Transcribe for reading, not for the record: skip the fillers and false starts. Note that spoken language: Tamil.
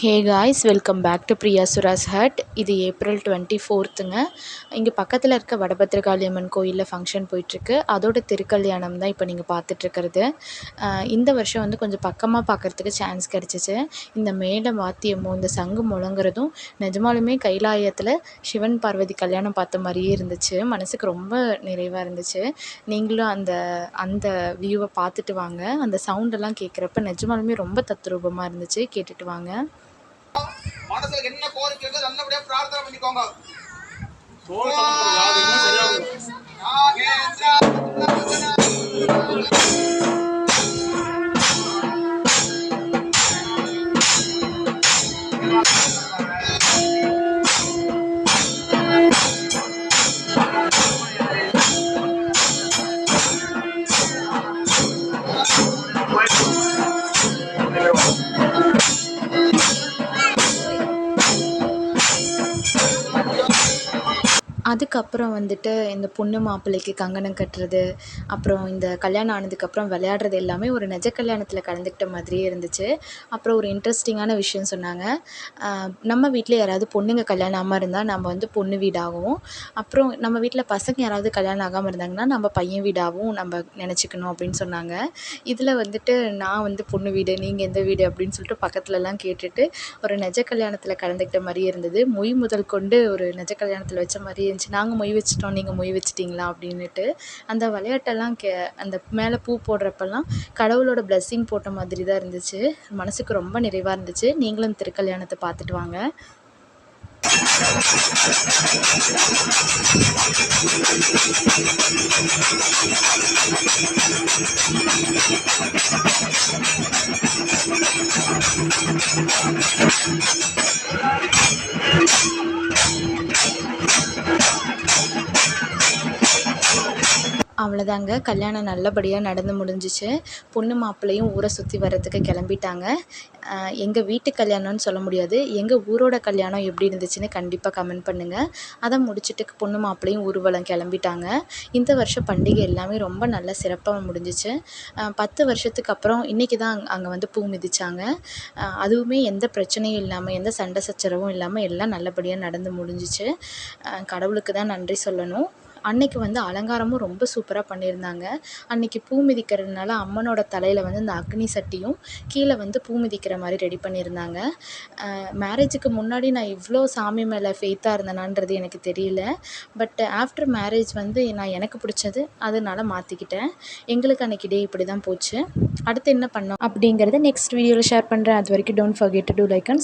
Hey guys, welcome back to Priya Suras hut. இது ஏப்ரல் 24ங்க. இங்கே பக்கத்தில் இருக்க வடபத்திரகாளி அம்மன் கோயிலில் ஃபங்க்ஷன் போயிட்டுருக்கு. அதோட திருக்கல்யாணம் தான் இப்போ நீங்கள் பார்த்துட்ருக்கிறது. இந்த வருஷம் வந்து கொஞ்சம் பக்கமாக பார்க்குறதுக்கு சான்ஸ் கிடச்சிச்சு. இந்த மேடை வாத்தியமும் இந்த சங்கு முழங்குறதும் நிஜமாலுமே கைலாயத்தில் சிவன் பார்வதி கல்யாணம் பார்த்த மாதிரியே இருந்துச்சு. மனசுக்கு ரொம்ப நிறைவாக இருந்துச்சு. நீங்களும் அந்த அந்த வியூவை பார்த்துட்டு வாங்க. அந்த சவுண்டெல்லாம் கேட்குறப்ப நிஜமாலுமே ரொம்ப தத்ரூபமாக இருந்துச்சு. கேட்டுட்டு வாங்க. மனசுல என்ன கோரிக்கை இருக்கோ நல்லபடியா பிரார்த்தனை பண்ணிக்கோங்க. அதுக்கப்புறம் வந்துட்டு இந்த பொண்ணு மாப்பிள்ளைக்கு கங்கணம் கட்டுறது, அப்புறம் இந்த கல்யாணம் ஆனதுக்கப்புறம் விளையாடுறது எல்லாமே ஒரு நிஜ கல்யாணத்தில் கலந்துக்கிட்ட மாதிரியே இருந்துச்சு. அப்புறம் ஒரு இன்ட்ரெஸ்டிங்கான விஷயம் சொன்னாங்க. நம்ம வீட்டில் யாராவது பொண்ணுங்க கல்யாணம் ஆகாமல் இருந்தால் நம்ம வந்து பொண்ணு வீடாகவும், அப்புறம் நம்ம வீட்டில் பசங்க யாராவது கல்யாணம் ஆகாமல் இருந்தாங்கன்னா நம்ம பையன் வீடாகவும் நம்ம நினச்சிக்கணும் அப்படின்னு சொன்னாங்க. இதில் வந்துட்டு நான் வந்து பொண்ணு வீடு, நீங்கள் எந்த வீடு அப்படின்னு சொல்லிட்டு பக்கத்துலலாம் கேட்டுட்டு ஒரு நிஜ கல்யாணத்தில் கலந்துக்கிட்ட மாதிரியே இருந்தது. மொய் முதல் கொண்டு ஒரு நிஜ கல்யாணத்தில் வச்ச மாதிரியே இருந்துச்சு. நாங்கள் மொய் வச்சிட்டோம், நீங்கள் மொய் வச்சிட்டிங்களா அப்படின்னுட்டு. அந்த விளையாட்டெல்லாம் அந்த மேலே பூ போடுறப்பெல்லாம் கடவுளோட பிளெஸ்ஸிங் போட்ட மாதிரி தான் இருந்துச்சு. மனசுக்கு ரொம்ப நிறைவாக இருந்துச்சு. நீங்களும் திருக்கல்யாணத்தை பார்த்துட்டு வாங்க. அவ்வளோதாங்க, கல்யாணம் நல்லபடியாக நடந்து முடிஞ்சிச்சு. பொண்ணு மாப்பிள்ளையும் ஊரை சுற்றி வர்றதுக்கு கிளம்பிட்டாங்க. எங்கள் வீட்டு கல்யாணம்னு சொல்ல முடியாது, எங்கள் ஊரோட கல்யாணம் எப்படி இருந்துச்சுன்னு கண்டிப்பாக கமெண்ட் பண்ணுங்கள். அதை முடிச்சுட்டு பொண்ணு மாப்பிள்ளையும் ஊர்வலம் கிளம்பிட்டாங்க. இந்த வருஷம் பண்டிகை எல்லாமே ரொம்ப நல்ல சிறப்பாக முடிஞ்சிச்சு. 10 வருஷத்துக்கு அப்புறம் இன்றைக்கி தான் அங்கே வந்து பூ மிதித்தாங்க. அதுவுமே எந்த பிரச்சனையும் இல்லாமல், எந்த சண்டை சச்சரவும் இல்லாமல் எல்லாம் நல்லபடியாக நடந்து முடிஞ்சிச்சு. கடவுளுக்கு தான் நன்றி சொல்லணும். அன்னைக்கு வந்து அலங்காரமும் ரொம்ப சூப்பராக பண்ணியிருந்தாங்க. அன்றைக்கி பூ மிதிக்கிறதுனால அம்மனோட தலையில் வந்து இந்த அக்னி சட்டியும் கீழே வந்து பூ மிதிக்கிற மாதிரி ரெடி பண்ணியிருந்தாங்க. மேரேஜுக்கு முன்னாடி நான் இவ்வளோ சாமி மேலே ஃபெய்த்தாக இருந்தேனான்றது எனக்கு தெரியல. பட் ஆஃப்டர் மேரேஜ் வந்து நான் எனக்கு பிடிச்சது அதனால மாற்றிக்கிட்டேன். எங்களுக்கு அன்றைக்கி டே இப்படி தான் போச்சு. அடுத்து என்ன பண்ணோம் அப்படிங்கிறத நெக்ஸ்ட் வீடியோவில் ஷேர் பண்ணுறேன். அது வரைக்கும் don't forget to like and